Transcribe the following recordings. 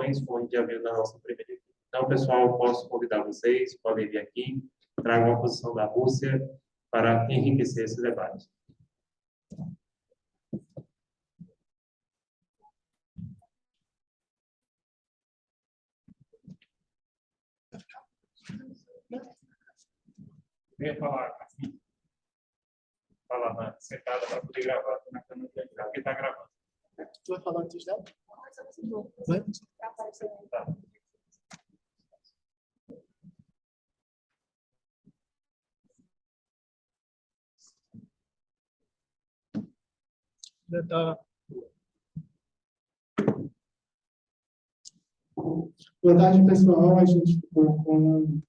ações com o dia 20 da nossa primeira equipe. Então, pessoal, posso convidar vocês, podem vir aqui, tragam a posição da Rússia para enriquecer esse debate. Venha falar assim. Falar sentada para poder gravar. Na câmera porque está gravando. Tu vai falar antes dela? Vai? Tá. Já tá. Boa tarde, pessoal. A gente ficou com...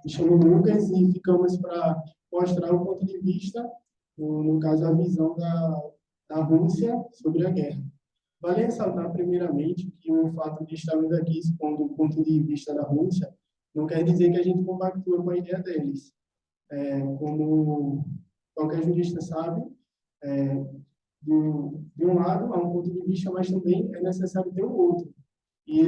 Me chamo Lucas e ficamos para mostrar o ponto de vista, no caso, a visão da Rússia sobre a guerra. Vale ressaltar, primeiramente, que o fato de estarmos aqui expondo o ponto de vista da Rússia não quer dizer que a gente compactua com a ideia deles. Como qualquer jurista sabe, de um lado há um ponto de vista, mas também é necessário ter o outro. E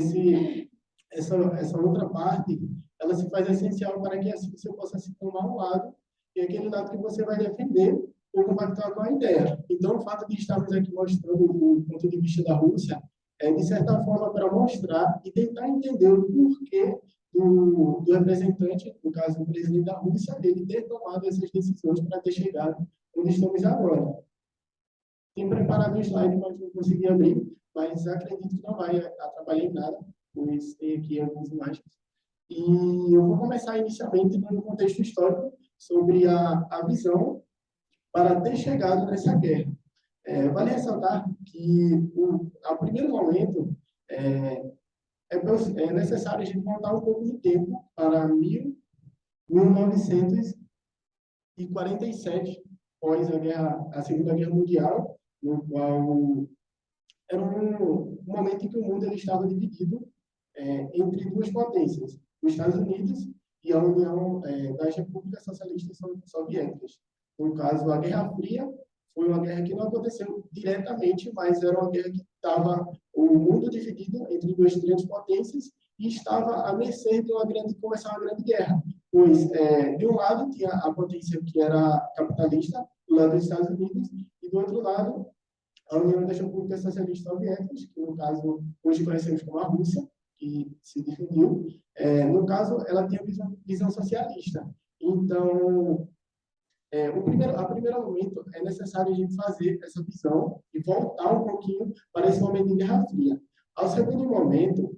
essa outra parte, ela se faz essencial para que assim você possa se tomar um lado, e aquele lado que você vai defender ou compactuar com a ideia. Então, o fato de estarmos aqui mostrando o ponto de vista da Rússia é, de certa forma, para mostrar e tentar entender o porquê do representante, no caso, o presidente da Rússia, ele ter tomado essas decisões para ter chegado onde estamos agora. Tenho preparado um slide, mas não consegui abrir, mas acredito que não vai atrapalhar em nada, pois tem aqui algumas imagens. E eu vou começar inicialmente dando um contexto histórico sobre a visão para ter chegado nessa guerra. Vale ressaltar que, ao primeiro momento, é necessário a gente voltar um pouco no tempo para 1947, após a Segunda Guerra Mundial, no qual era um momento em que o mundo ele estava dividido entre duas potências, os Estados Unidos e a União das Repúblicas Socialistas Soviéticas. No caso, a Guerra Fria foi uma guerra que não aconteceu diretamente, mas era uma guerra que estava o mundo dividido entre duas grandes potências e estava à mercê de começar uma grande guerra. Pois, de um lado, tinha a potência que era capitalista, do lado dos Estados Unidos, e do outro lado, a União das Repúblicas Socialistas Soviéticas, que, no caso, hoje conhecemos como a Rússia, que se difundiu. No caso, ela tinha visão socialista. Então, a primeiro momento, é necessário a gente fazer essa visão e voltar um pouquinho para esse momento de Guerra Fria. Ao segundo momento,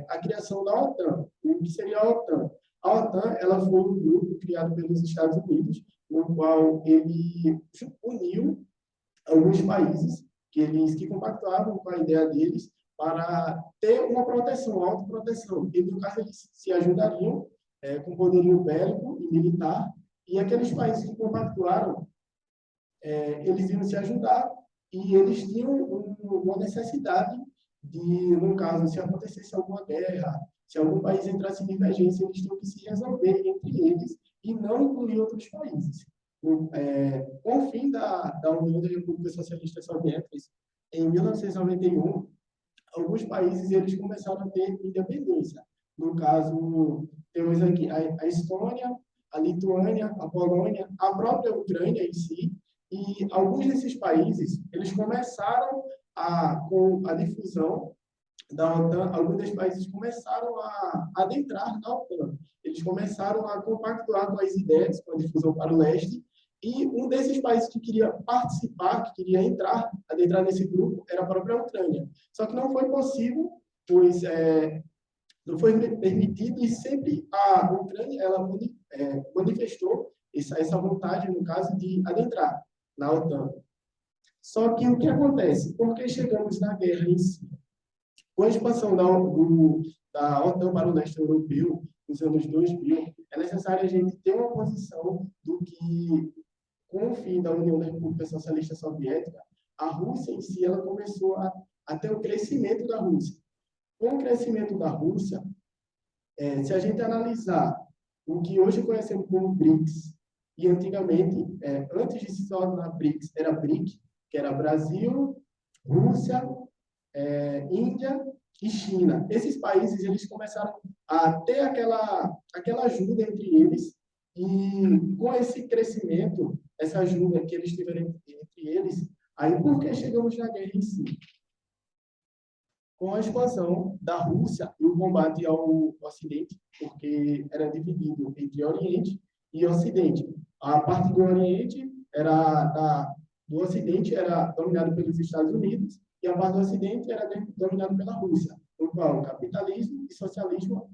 a criação da OTAN. O que seria a OTAN? A OTAN ela foi um grupo criado pelos Estados Unidos, no qual ele uniu alguns países que compactuavam com a ideia deles para ter uma proteção, autoproteção. E, no caso, eles se ajudariam com poderio bélico e militar, e aqueles países que compactuaram, eles iam se ajudar, e eles tinham uma necessidade de, no caso, se acontecesse alguma guerra, se algum país entrasse em divergência, eles tinham que se resolver entre eles e não incluir outros países. Com o fim da União das Repúblicas Socialistas Soviéticas, em 1991, alguns países eles começaram a ter independência. No caso, temos aqui a Estônia, a Lituânia, a Polônia, a própria Ucrânia em si, e alguns desses países eles começaram com a difusão da OTAN, alguns desses países começaram a adentrar na OTAN. Eles começaram a compactuar com as ideias, com a difusão para o leste, e um desses países que queria participar, que queria adentrar nesse grupo, era a própria Ucrânia. Só que não foi possível, pois não foi permitido, e sempre a Ucrânia ela manifestou essa vontade, no caso, de adentrar na OTAN. Só que o que acontece? Porque chegamos na guerra em si. Com a expansão da OTAN para o leste europeu, nos anos 2000, é necessário a gente ter uma posição do que, com o fim da União da República Socialista Soviética, a Rússia em si ela começou a ter o crescimento da Rússia. Com o crescimento da Rússia, se a gente analisar o que hoje conhecemos como BRICS, e antigamente, antes de se tornar BRICS, era BRIC, que era Brasil, Rússia, Índia, e China. Esses países eles começaram a ter aquela ajuda entre eles, e com esse crescimento, essa ajuda que eles tiveram entre eles, aí por que chegamos na guerra em si? Com a expansão da Rússia e o combate ao Ocidente, porque era dividido entre Oriente e Ocidente. A parte do Oriente do Ocidente era dominada pelos Estados Unidos e a parte do Ocidente era dominada pela Rússia, no qual capitalismo e socialismo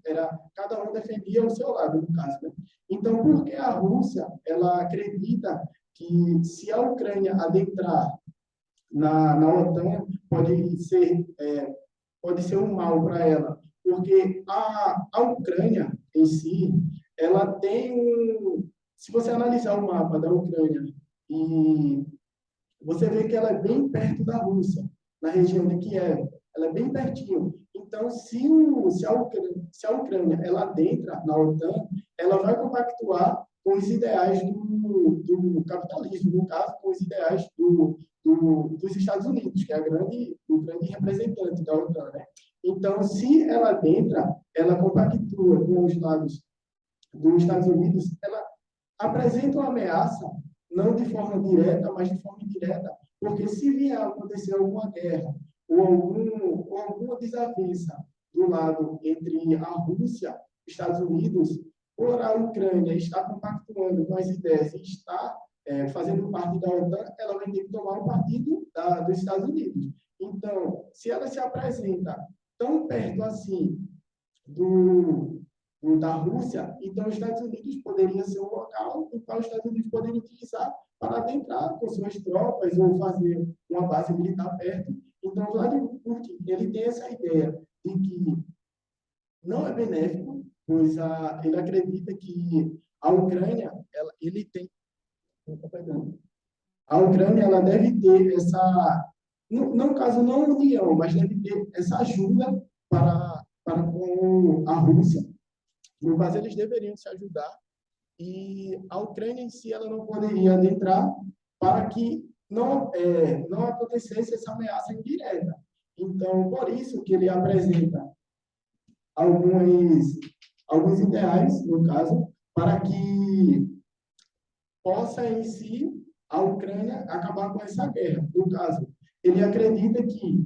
cada um defendia o seu lado, no caso, né? Então, por que a Rússia ela acredita que se a Ucrânia adentrar na OTAN pode ser um mal para ela, porque a Ucrânia em si, ela tem se você analisar o mapa da Ucrânia, e você vê que ela é bem perto da Rússia, na região de Kiev, ela é bem pertinho. Então, se a Ucrânia ela adentra na OTAN, ela vai compactuar com os ideais do capitalismo, no caso, com os ideais dos Estados Unidos, que é o grande representante da OTAN, né? Então, se ela adentra, ela compactua com os lados dos Estados Unidos, ela apresenta uma ameaça, não de forma direta, mas de forma indireta, porque se vier a acontecer alguma guerra ou alguma desavença do lado entre a Rússia e os Estados Unidos, por a Ucrânia estar compactuando com as ideias e estar fazendo parte da OTAN, ela vai ter que tomar um partido dos Estados Unidos. Então, se ela se apresenta tão perto assim da Rússia, então os Estados Unidos poderia ser um local em qual os Estados Unidos poderiam utilizar para adentrar com suas tropas ou fazer uma base militar perto. Então, Vladimir Putin, ele tem essa ideia de que não é benéfico, pois ele acredita que a Ucrânia, ele tem... A Ucrânia, ela deve ter no caso, não união, mas deve ter essa ajuda para com a Rússia. No caso, eles deveriam se ajudar, e a Ucrânia em si ela não poderia adentrar para que não acontecesse essa ameaça indireta. Então, por isso que ele apresenta alguns ideais, no caso, para que possa em si a Ucrânia acabar com essa guerra. No caso, ele acredita que,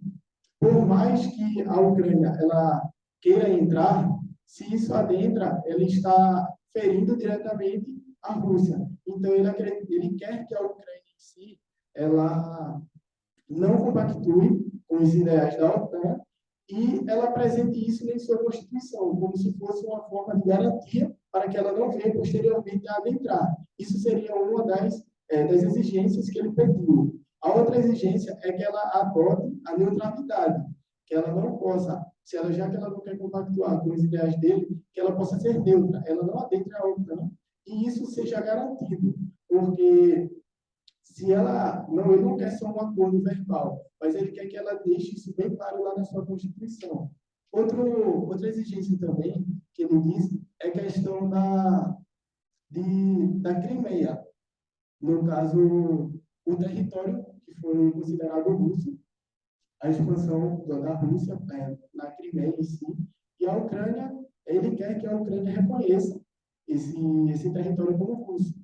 por mais que a Ucrânia ela queira entrar, se isso adentra, ela está ferindo diretamente a Rússia. Então, ele quer que a Ucrânia em si ela não compactue com os ideais da OTAN e ela apresente isso em sua Constituição, como se fosse uma forma de garantia para que ela não venha posteriormente a adentrar. Isso seria uma das exigências que ele pediu. A outra exigência é que ela adote a neutralidade, que ela não possa, já que ela não quer compactuar com os ideais dele, que ela possa ser neutra, ela não adentre a OTAN, e isso seja garantido, porque se ele não quer só um acordo verbal, mas ele quer que ela deixe isso bem claro lá na sua Constituição. Outra exigência também que ele diz é a questão da Crimeia. No caso, o território que foi considerado russo, a expansão da Rússia na Crimeia em si, e a Ucrânia, ele quer que a Ucrânia reconheça esse território como russo.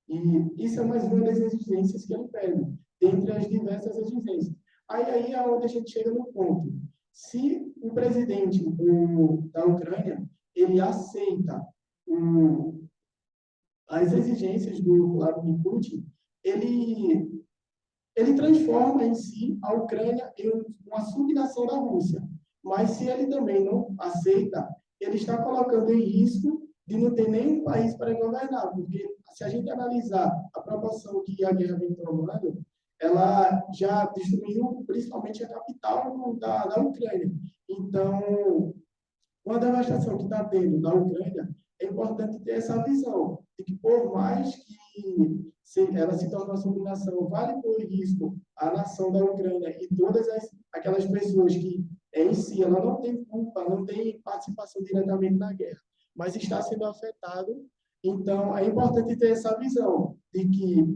E isso é mais uma das exigências que ele pede, dentre as diversas exigências. Aí é onde a gente chega no ponto. Se o presidente da Ucrânia, ele aceita as exigências do Vladimir Putin, ele transforma em si a Ucrânia em uma subnação da Rússia. Mas se ele também não aceita, ele está colocando em risco de não ter nenhum país para governar, porque se a gente analisar a proporção que a guerra vem tomando, ela já destruiu principalmente a capital da Ucrânia. Então, com a devastação que está tendo na Ucrânia, é importante ter essa visão de que, por mais que ela se torne uma subnação, vale por risco a nação da Ucrânia e todas aquelas pessoas que, em si, ela não tem culpa, não tem participação diretamente na guerra, mas está sendo afetado. Então, é importante ter essa visão de que,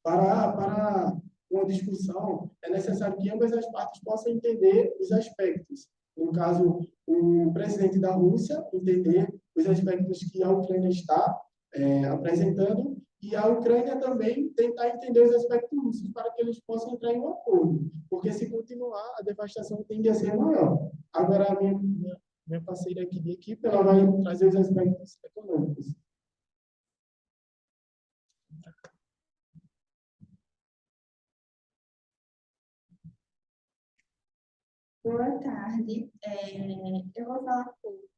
para uma discussão, é necessário que ambas as partes possam entender os aspectos. No caso, o presidente da Rússia entender os aspectos que a Ucrânia está apresentando, e a Ucrânia também tentar entender os aspectos russos para que eles possam entrar em um acordo, porque se continuar, a devastação tende a ser maior. Agora, a minha parceira aqui de equipe, ela vai trazer os aspectos econômicos. Boa tarde. Eu vou falar um pouco.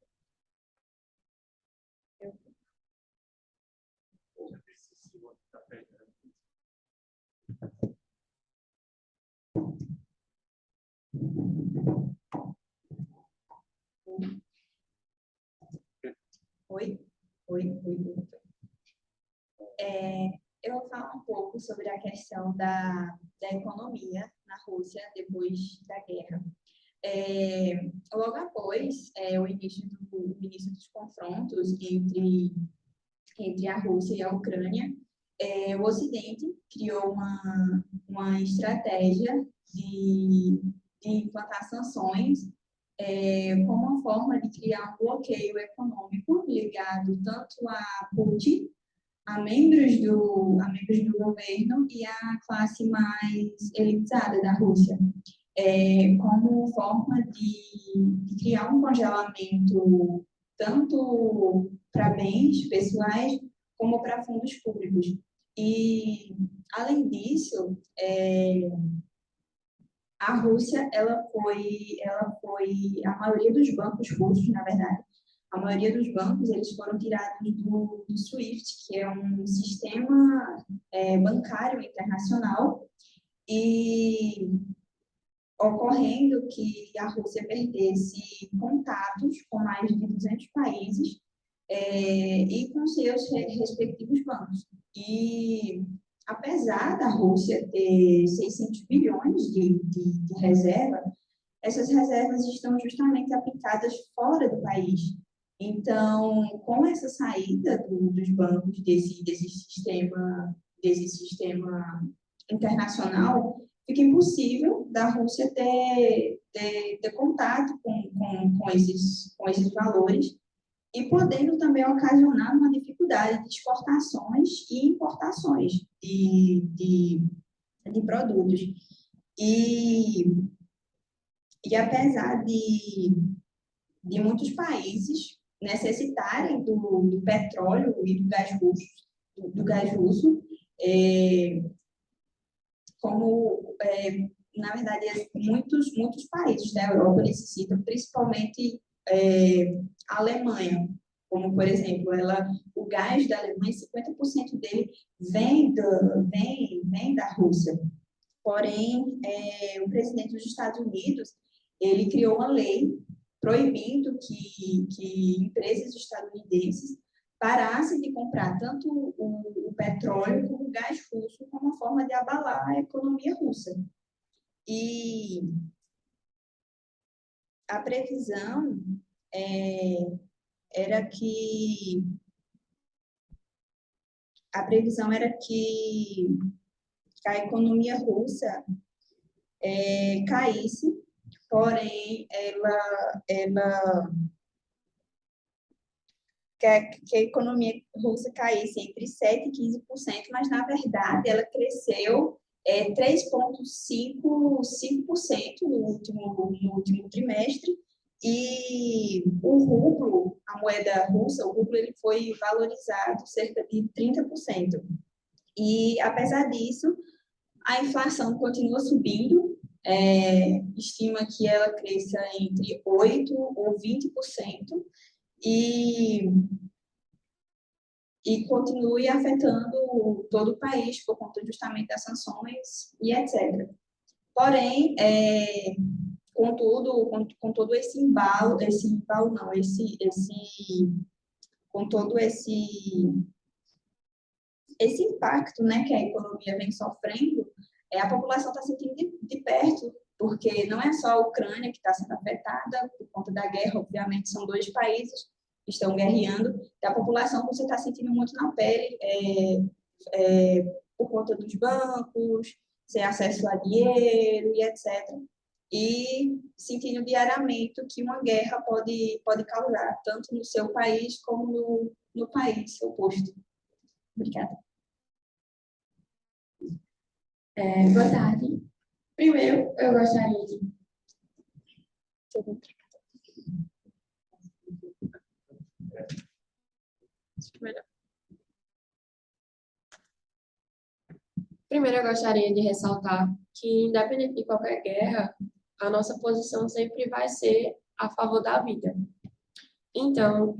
Oi? Oi. Eu vou falar um pouco sobre a questão da economia na Rússia depois da guerra. Logo após o início dos confrontos entre a Rússia e a Ucrânia, o Ocidente criou uma estratégia de implantar sanções como uma forma de criar um bloqueio econômico ligado tanto a Putin, a membros do governo e à classe mais elitizada da Rússia, como forma de criar um congelamento tanto para bens pessoais como para fundos públicos. E, além disso, a Rússia ela foi a maioria dos bancos russos, na verdade, a maioria dos bancos eles foram tirados do SWIFT, que é um sistema bancário internacional, e ocorrendo que a Rússia perdesse contatos com mais de 200 países e com seus respectivos bancos. E apesar da Rússia ter 600 bilhões de reserva, essas reservas estão justamente aplicadas fora do país. Então, com essa saída dos bancos desse sistema internacional, fica impossível da Rússia ter contato com esses valores e podendo também ocasionar uma dificuldade de exportações e importações de produtos. E apesar de muitos países necessitarem do petróleo e do gás russo, na verdade, muitos países da Europa necessitam, principalmente a Alemanha, como, por exemplo, o gás da Alemanha, 50% dele vem da Rússia. Porém, o presidente dos Estados Unidos, ele criou uma lei proibindo que empresas estadunidenses parassem de comprar tanto o petróleo como o gás russo como uma forma de abalar a economia russa. E a previsão era que a economia russa caísse, porém que a economia russa caísse entre 7% e 15%, mas, na verdade, ela cresceu 3,5% no último trimestre, e o rublo, a moeda russa, o rublo ele foi valorizado cerca de 30%. E, apesar disso, a inflação continua subindo, estima que ela cresça entre 8% ou 20%, e continue afetando todo o país por conta justamente das sanções e etc. Porém, com todo esse impacto, né, que a economia vem sofrendo, a população está sentindo de perto, porque não é só a Ucrânia que está sendo afetada por conta da guerra, obviamente são dois países que estão guerreando, e a população você está sentindo muito na pele por conta dos bancos, sem acesso a dinheiro e etc. E sentindo diariamente o que uma guerra pode causar, tanto no seu país como no país oposto. Obrigada. Boa tarde. Primeiro, eu gostaria de... Primeiro, eu gostaria de ressaltar que, independente de qualquer guerra, a nossa posição sempre vai ser a favor da vida. Então,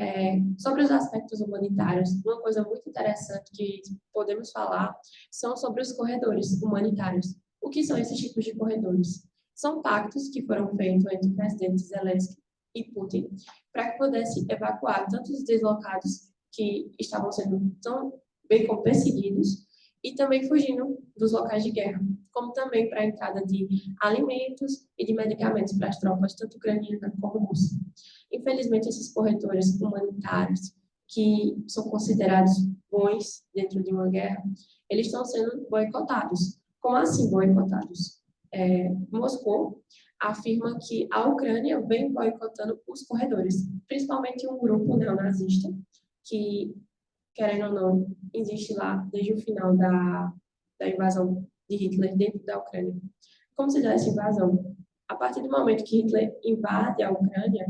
sobre os aspectos humanitários, uma coisa muito interessante que podemos falar são sobre os corredores humanitários. O que são esses tipos de corredores? São pactos que foram feitos entre o presidente Zelensky e Putin para que pudesse evacuar tanto os deslocados que estavam sendo tão bem como perseguidos e também fugindo dos locais de guerra, como também para a entrada de alimentos e de medicamentos para as tropas, tanto ucranianas como russas. Infelizmente, esses corredores humanitários, que são considerados bons dentro de uma guerra, eles estão sendo boicotados. Como assim boicotados? Moscou afirma que a Ucrânia vem boicotando os corredores, principalmente um grupo neonazista, que, querendo ou não, existe lá desde o final da invasão de Hitler dentro da Ucrânia. Como se dá essa invasão? A partir do momento que Hitler invade a Ucrânia,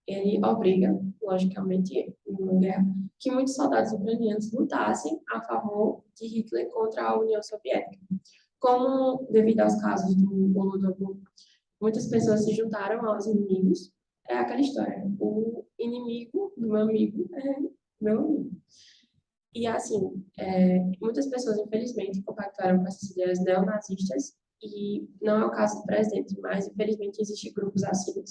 ele obriga, logicamente, em uma guerra, que muitos soldados ucranianos lutassem a favor de Hitler contra a União Soviética. Como, devido aos casos do Holodomor, muitas pessoas se juntaram aos inimigos, é aquela história, o inimigo do meu amigo é meu amigo. E, assim, muitas pessoas, infelizmente, compactuaram com essas ideias neonazistas, e não é o caso do presidente, mas, infelizmente, existem grupos assim.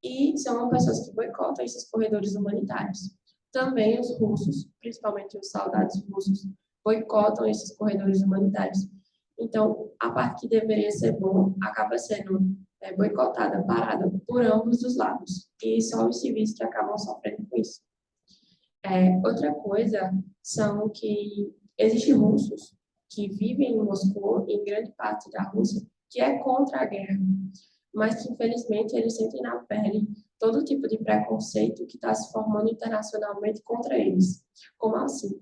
E são pessoas que boicotam esses corredores humanitários. Também os russos, principalmente os soldados russos, boicotam esses corredores humanitários. Então, a parte que deveria ser boa acaba sendo boicotada, parada por ambos os lados. E são os civis que acabam sofrendo com isso. Outra coisa são que existem russos que vivem em Moscou, em grande parte da Rússia, que é contra a guerra, mas que, infelizmente, eles sentem na pele todo tipo de preconceito que está se formando internacionalmente contra eles. Como assim?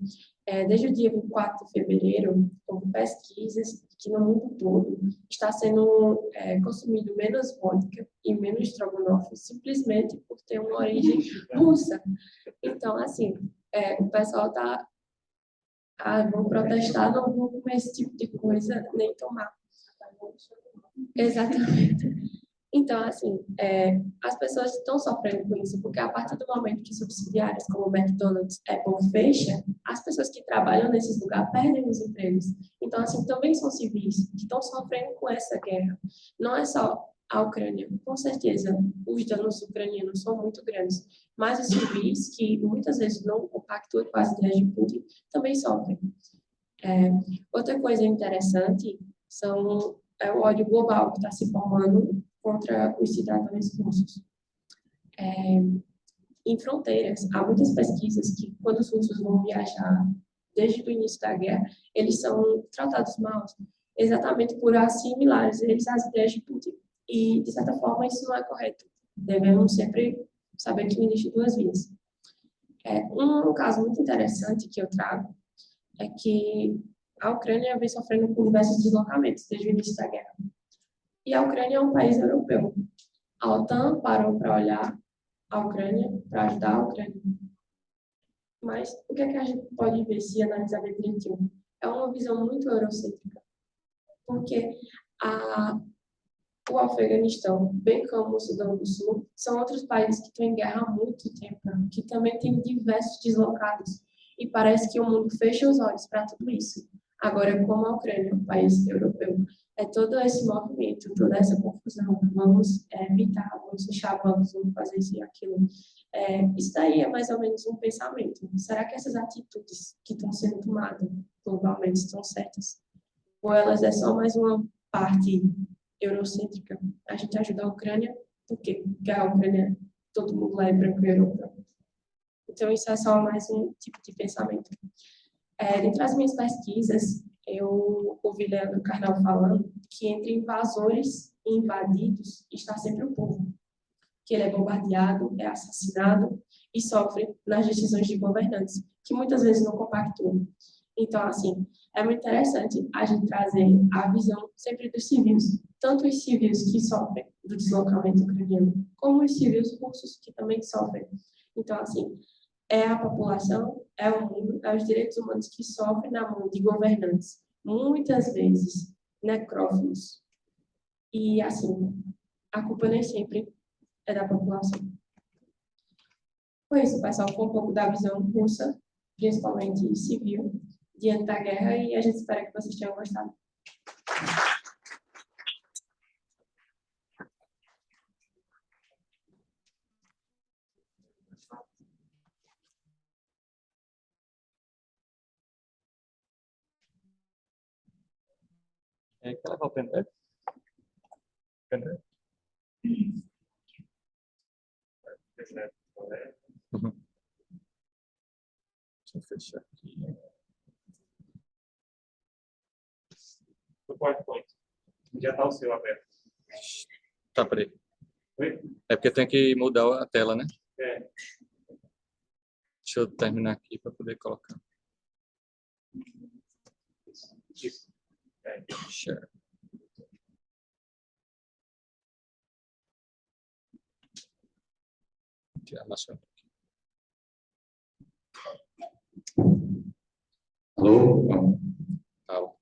Desde o dia 24 de fevereiro, houve pesquisas que no mundo todo está sendo consumido menos vodka e menos estrogonofe, simplesmente por ter uma origem russa. Então, assim, o pessoal está... vão protestar, não vão comer esse tipo de coisa, nem tomar. Exatamente. Então, assim, as pessoas estão sofrendo com isso, porque a partir do momento que subsidiárias como o McDonald's, Apple fecha, as pessoas que trabalham nesses lugares perdem os empregos. Então, assim, também são civis que estão sofrendo com essa guerra. Não é só a Ucrânia. Com certeza, os danos ucranianos são muito grandes, mas os civis, que muitas vezes não compactuam com as ideias de Putin, também sofrem. Outra coisa interessante é o ódio global que está se formando contra os cidadãos russos. Em fronteiras, há muitas pesquisas que, quando os russos vão viajar, desde o início da guerra, eles são tratados mal, exatamente por assimilarem eles às ideias de Putin. E, de certa forma, isso não é correto. Devemos sempre saber que existe duas vias. Um caso muito interessante que eu trago é que a Ucrânia vem sofrendo com diversos deslocamentos desde o início da guerra. E a Ucrânia é um país europeu. A OTAN parou para olhar a Ucrânia, para ajudar a Ucrânia. Mas o que é que a gente pode ver se analisar bem direitinho? É uma visão muito eurocêntrica. Porque o Afeganistão, bem como o Sudão do Sul, são outros países que estão em guerra há muito tempo, que também têm diversos deslocados. E parece que o mundo fecha os olhos para tudo isso. Agora, como a Ucrânia é um país europeu, todo esse movimento, toda essa confusão, vamos evitar, vamos fechar bancos, vamos fazer isso e aquilo. Isso daí é mais ou menos um pensamento. Será que essas atitudes que estão sendo tomadas globalmente estão certas? Ou elas é só mais uma parte eurocêntrica? A gente ajuda a Ucrânia, por quê? Porque a Ucrânia, todo mundo lá é branco e europeu. Então, isso é só mais um tipo de pensamento. Dentre as minhas pesquisas, eu ouvi Leandro Carnal falando que entre invasores e invadidos está sempre o povo, que ele é bombardeado, é assassinado e sofre nas decisões de governantes, que muitas vezes não compactuam. Então, assim, é muito interessante a gente trazer a visão sempre dos civis, tanto os civis que sofrem do deslocamento ucraniano, como os civis russos que também sofrem. Então, assim, é a população, é o mundo, é os direitos humanos que sofrem na mão de governantes, muitas vezes necrófilos. E, assim, a culpa nem sempre é da população. Foi isso, pessoal, foi um pouco da visão russa, principalmente civil, diante da guerra, e a gente espera que vocês tenham gostado. Quer levar o pendrive? Pendrive? Uhum. Deixa eu fechar aqui. Do PowerPoint. Já está o seu aberto. Tá, peraí. Oi? É porque tem que mudar a tela, né? É. Deixa eu terminar aqui para poder colocar. Isso. É. Share. Tirar mais um pouquinho. Alô? Tá.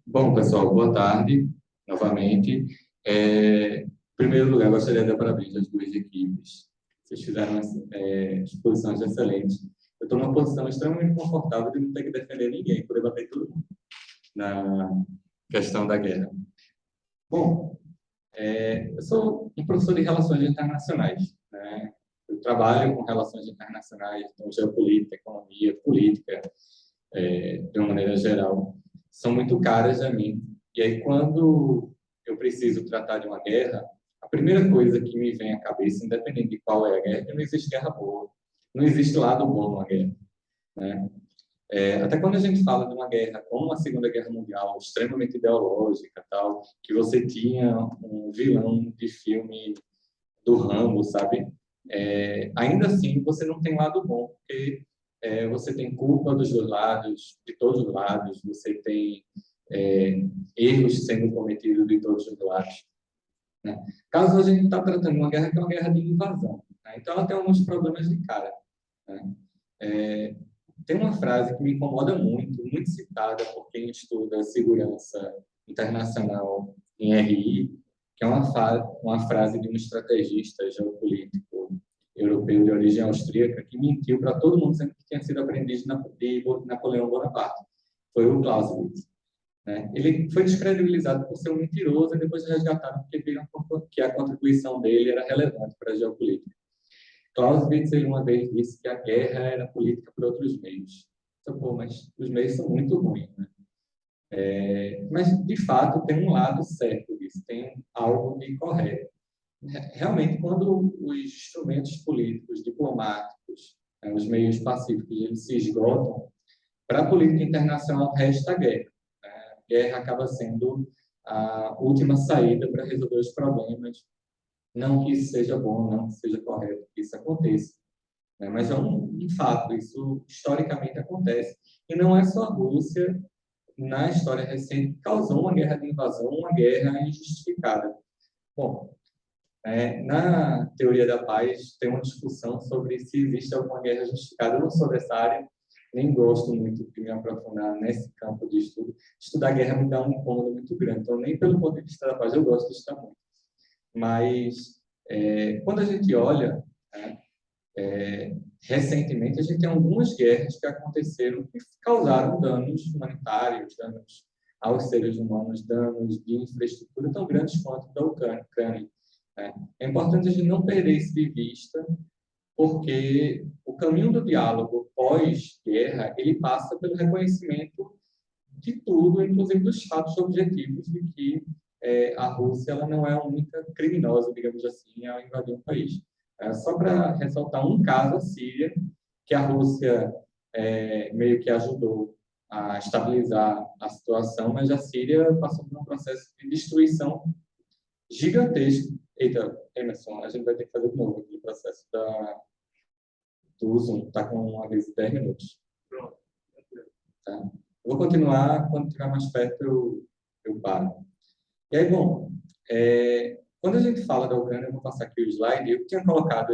Bom, pessoal, boa tarde, novamente. Em primeiro lugar, gostaria de dar parabéns às duas equipes. Vocês fizeram exposições excelentes. Eu estou numa posição extremamente confortável de não ter que defender ninguém, por debater todo mundo na questão da guerra. Bom, eu sou um professor de Relações Internacionais, né? Eu trabalho com relações internacionais, então geopolítica, economia, política, de uma maneira geral, são muito caras a mim. E aí, quando eu preciso tratar de uma guerra, a primeira coisa que me vem à cabeça, independente de qual é a guerra, é que não existe guerra boa, não existe lado bom numa guerra, né? Até quando a gente fala de uma guerra como a Segunda Guerra Mundial, extremamente ideológica, tal, que você tinha um vilão de filme do Rambo, sabe? Ainda assim, você não tem lado bom, porque você tem culpa dos dois lados, de todos os lados, você tem erros sendo cometidos de todos os lados, né? Caso a gente está tratando uma guerra que é uma guerra de invasão, né? Então ela tem alguns problemas de cara, né? Tem uma frase que me incomoda muito, muito citada por quem estuda segurança internacional em RI, que é uma frase de um estrategista geopolítico europeu de origem austríaca que mentiu para todo mundo sempre que tinha sido aprendiz de Napoleão Bonaparte. Foi o Clausewitz, né? Ele foi descredibilizado por ser um mentiroso e depois resgatado porque viram que a contribuição dele era relevante para a geopolítica. Clausewitz, ele uma vez disse que a guerra era política por outros meios. Então, pô, mas os meios são muito ruins, né? Mas, de fato, tem um lado certo disso, tem algo de correto. Realmente, quando os instrumentos políticos, diplomáticos, os meios pacíficos, eles se esgotam, para a política internacional resta a guerra. A guerra acaba sendo a última saída para resolver os problemas. Não que isso seja bom, não que seja correto que isso aconteça, né? Mas é um fato, isso historicamente acontece. E não é só a Rússia, na história recente, que causou uma guerra de invasão, uma guerra injustificada. Bom, na teoria da paz, tem uma discussão sobre se existe alguma guerra justificada. Eu não sou dessa área, nem gosto muito de me aprofundar nesse campo de estudo. Estudar guerra me dá um incômodo muito grande, então nem pelo ponto de vista da paz eu gosto de estudar muito. Mas, quando a gente olha, né, recentemente, a gente tem algumas guerras que aconteceram que causaram danos humanitários, danos aos seres humanos, danos de infraestrutura tão grandes quanto da Ucrânia, né? É importante a gente não perder isso de vista, porque o caminho do diálogo pós-guerra, ele passa pelo reconhecimento de tudo, inclusive dos fatos objetivos de que a Rússia ela não é a única criminosa, digamos assim, ao invadir um país. Só para ressaltar um caso, a Síria, que a Rússia meio que ajudou a estabilizar a situação, mas a Síria passou por um processo de destruição gigantesco. Eita, Emerson, a gente vai ter que fazer de novo aquele processo do Zoom, está com uma vez de 10 minutos. Pronto. Tá? Eu vou continuar, quando estiver mais perto eu paro. E aí, bom, quando a gente fala da Ucrânia, eu vou passar aqui o slide, eu tinha colocado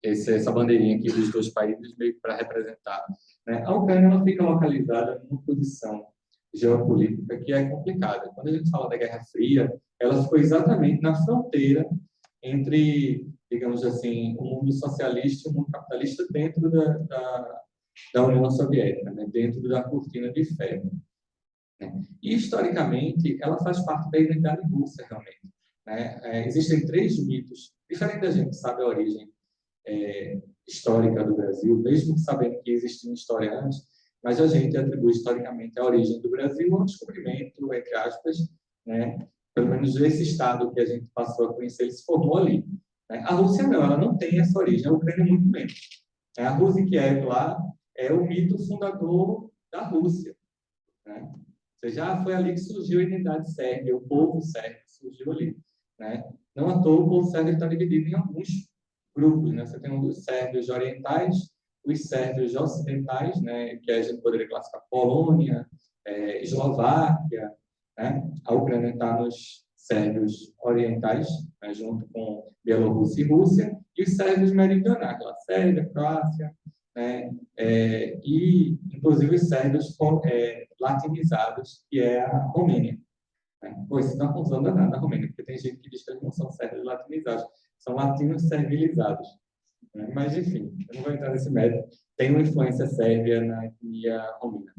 essa bandeirinha aqui dos dois países meio que para representar, né? A Ucrânia ela fica localizada numa posição geopolítica que é complicada. Quando a gente fala da Guerra Fria, ela ficou exatamente na fronteira entre, digamos assim, o mundo socialista e o mundo capitalista dentro da União Soviética, né? Dentro da cortina de ferro. Né? E, historicamente, ela faz parte da identidade russa, realmente. Né? Existem 3 mitos, diferente da gente sabe a origem histórica do Brasil, mesmo sabendo que existia uma história antes, mas a gente atribui historicamente a origem do Brasil ao descobrimento, entre aspas, né? Pelo menos esse estado que a gente passou a conhecer, ele se formou ali. Né? A Rússia não, ela não tem essa origem, a Ucrânia muito menos. A Rússia Kiev lá é o mito fundador da Rússia. Né? Ou seja, foi ali que surgiu a identidade sérvia, o povo sérvio surgiu ali. Né? Não à toa o povo sérvio está dividido em alguns grupos. Né? Você tem os sérvios orientais, os sérvios ocidentais, né? Que a gente poderia classificar Polônia, Eslováquia. Né? A Ucrânia está nos sérvios orientais, né? Junto com Bielorrússia e Rússia, e os sérvios meridionais, a Sérvia, Croácia, né? E, inclusive, os sérvios latinizados, que é a Romênia. Né? Pois isso dá uma confusão danada na Romênia, porque tem gente que diz que eles não são sérvios latinizados, são latinos servilizados. Né? Mas, enfim, eu não vou entrar nesse mérito. Tem uma influência sérvia na etnia romena.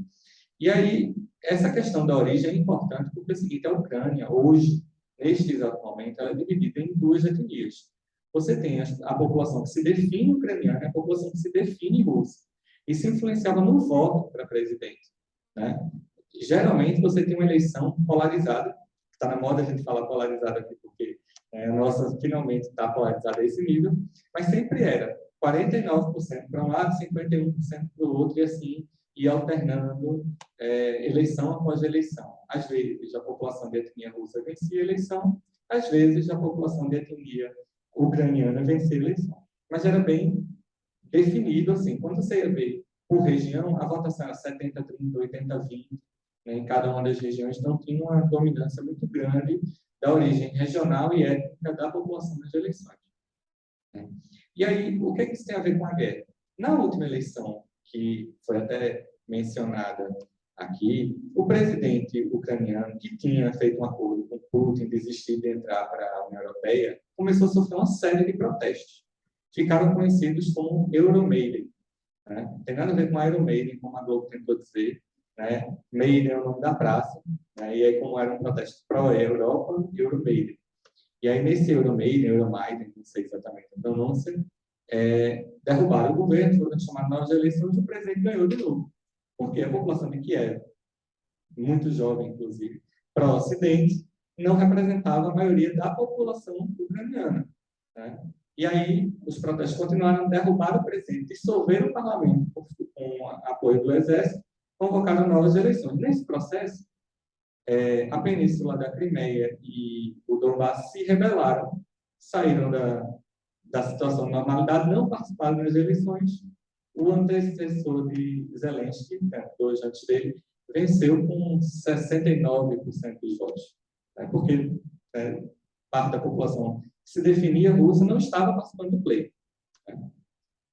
E aí, essa questão da origem é importante porque é o seguinte, a Ucrânia, hoje, neste exato momento, ela é dividida em 2 etnias. Você tem a população que se define ucraniana e a população que se define russa. Isso influenciava no voto para presidente. Né? Geralmente, você tem uma eleição polarizada. Está na moda a gente falar polarizada aqui, porque a nossa finalmente está polarizada a esse nível, mas sempre era 49% para um lado, 51% para o outro, e assim ia alternando eleição após eleição. Às vezes, a população de etnia russa vencia a eleição, às vezes, a população de etnia ucraniana vencia a eleição. Mas era bem definido, assim, quando você ia ver por região, a votação era 70-30, 80-20, né, em cada uma das regiões, então tinha uma dominância muito grande da origem regional e étnica da população nas eleições. Né? E aí, o que isso tem a ver com a guerra? Na última eleição, que foi até mencionada aqui, o presidente ucraniano, que tinha feito um acordo com Putin, desistir de entrar para a União Europeia, começou a sofrer uma série de protestos. Ficaram conhecidos como Euromaiden. Né? Não tem nada a ver com Iron Maiden, como a Globo tentou dizer. Né? Maiden é o nome da praça. Né? E aí, como era um protesto pró-Europa, Euromaiden. E aí, nesse Euromaiden, não sei exatamente a pronúncia, derrubaram o governo, foram chamadas novas eleições e o presidente ganhou de novo. Porque a população de Kiev, muito jovem, inclusive, para o Ocidente, não representava a maioria da população ucraniana. Né? E aí, os protestos continuaram, derrubaram o presidente, dissolveram o parlamento com apoio do exército, convocaram novas eleições. Nesse processo, a península da Crimeia e o Donbass se rebelaram, saíram da situação de normalidade, não participaram das eleições. O antecessor de Zelensky, 2 antes dele, venceu com 69% dos votos. Né? Porque parte da população que se definia russa não estava participando do pleito. Né?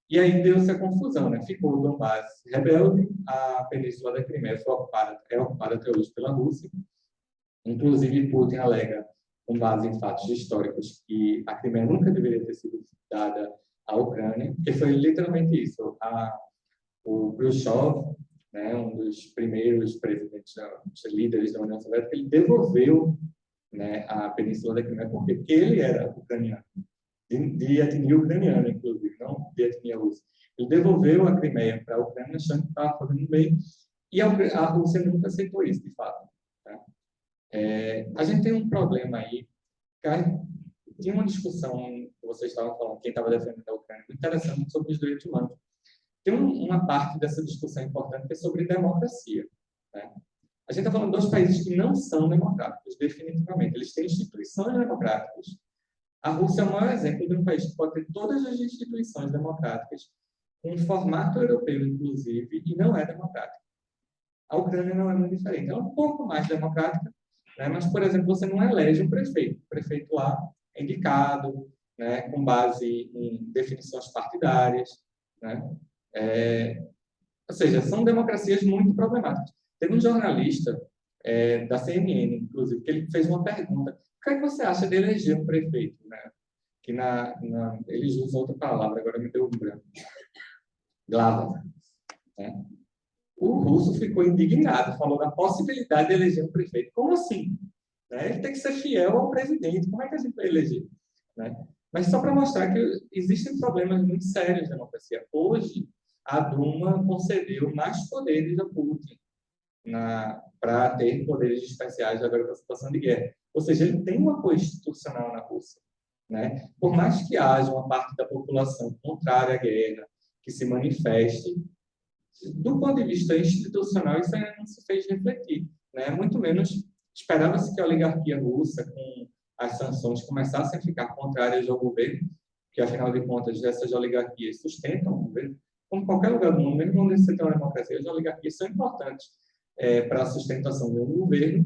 E aí deu-se a confusão. Né? Ficou o Donbass rebelde, a península da Crimeia foi ocupada até hoje pela Rússia. Inclusive, Putin alega, com base em fatos históricos, que a Crimeia nunca deveria ter sido dada à Ucrânia, porque foi literalmente isso. O Khrushchev, né, um dos primeiros presidentes, líderes da União Soviética, ele devolveu, né, a península da Crimeia. Por quê? Porque ele era ucraniano, de etnia ucraniana, inclusive, não de etnia russa. Ele devolveu a Crimeia para a Ucrânia, achando que estava fazendo bem, e a Rússia nunca aceitou isso, de fato. Tá? A gente tem um problema aí. Tinha uma discussão que vocês estavam falando, quem estava defendendo a Ucrânia, muito interessante sobre os direitos humanos. tem uma parte dessa discussão importante que é sobre democracia, né? A gente está falando de 2 países que não são democráticos, definitivamente. Eles têm instituições democráticas. A Rússia é o maior exemplo de um país que pode ter todas as instituições democráticas, com um formato europeu, inclusive, e não é democrática. A Ucrânia não é muito diferente. Ela é um pouco mais democrática, né? Mas, por exemplo, você não elege um prefeito. O prefeito lá é indicado, né, com base em definições partidárias, né? Ou seja, são democracias muito problemáticas. Teve um jornalista da CNN, inclusive, que ele fez uma pergunta: o que é que você acha de eleger um prefeito, né? Que eles usam outra palavra, agora me deu um branco. Glava, né? O russo ficou indignado, falou da possibilidade de eleger um prefeito. Como assim? Né? Ele tem que ser fiel ao presidente. Como é que a gente vai eleger? Né? Mas só para mostrar que existem problemas muito sérios na democracia. Hoje, a Duma concedeu mais poderes a Putin para ter poderes especiais agora para a situação de guerra. Ou seja, ele tem um apoio institucional na Rússia, né? Por mais que haja uma parte da população contrária à guerra, que se manifeste, do ponto de vista institucional, isso ainda não se fez refletir, né? Muito menos esperava-se que a oligarquia russa, com as sanções, começassem a ficar contrárias ao governo, que, afinal de contas, essas oligarquias sustentam o governo. Como qualquer lugar do mundo, mesmo onde você tem uma democracia, as oligarquias são importantes para a sustentação do governo,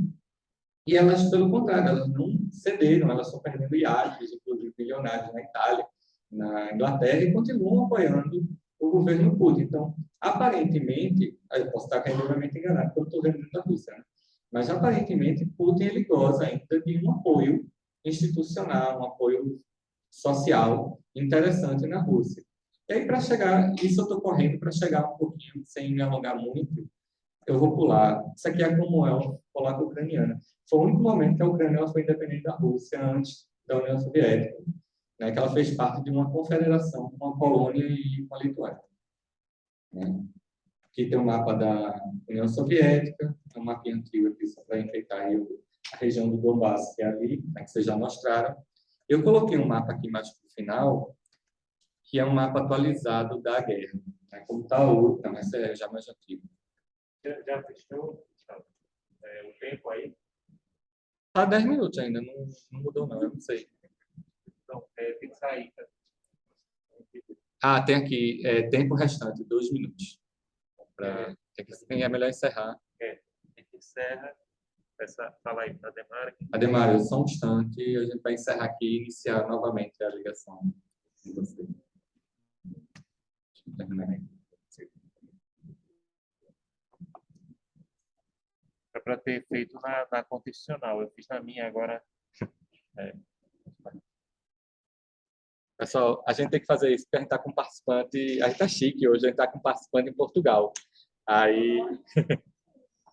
e elas, pelo contrário, elas não cederam, elas estão perdendo iates, inclusive bilionários na Itália, na Inglaterra, e continuam apoiando o governo Putin. Então, aparentemente, eu posso estar rendivelmente enganado, porque eu estou vendo da Rússia, né? Mas, aparentemente, Putin ele goza ainda de um apoio institucional, um apoio social interessante na Rússia. E aí, para chegar, isso eu estou correndo para chegar um pouquinho, sem me alongar muito, eu vou pular. Isso aqui é a Comunhão Polaco-Ucraniana. Foi o único momento que a Ucrânia foi independente da Rússia antes da União Soviética, né, que ela fez parte de uma confederação com a Polônia e com a Lituânia. Né? Aqui tem um mapa da União Soviética, um mapinha antigo aqui só para enfeitar aí a região do Donbass, que é ali, né, que vocês já mostraram. Eu coloquei um mapa aqui mais para o final, que é um mapa atualizado da guerra, né, como está o outro, não, esse é já mais antigo. Já fechou o tempo aí? Está 10 minutos ainda, não mudou não, eu não sei. Então, tem que sair. Tá? Ah, tem aqui, tempo restante, 2 minutos. É melhor encerrar. A gente encerra. Fala aí para a Demário. Ademar, só um instante, a gente vai encerrar aqui e iniciar novamente a ligação de você. Deixa eu terminar aí. É para ter feito na constitucional. Eu fiz na minha agora. Pessoal, a gente tem que fazer isso, porque a gente está com participante. A gente está chique hoje, a gente está com participante em Portugal. Aí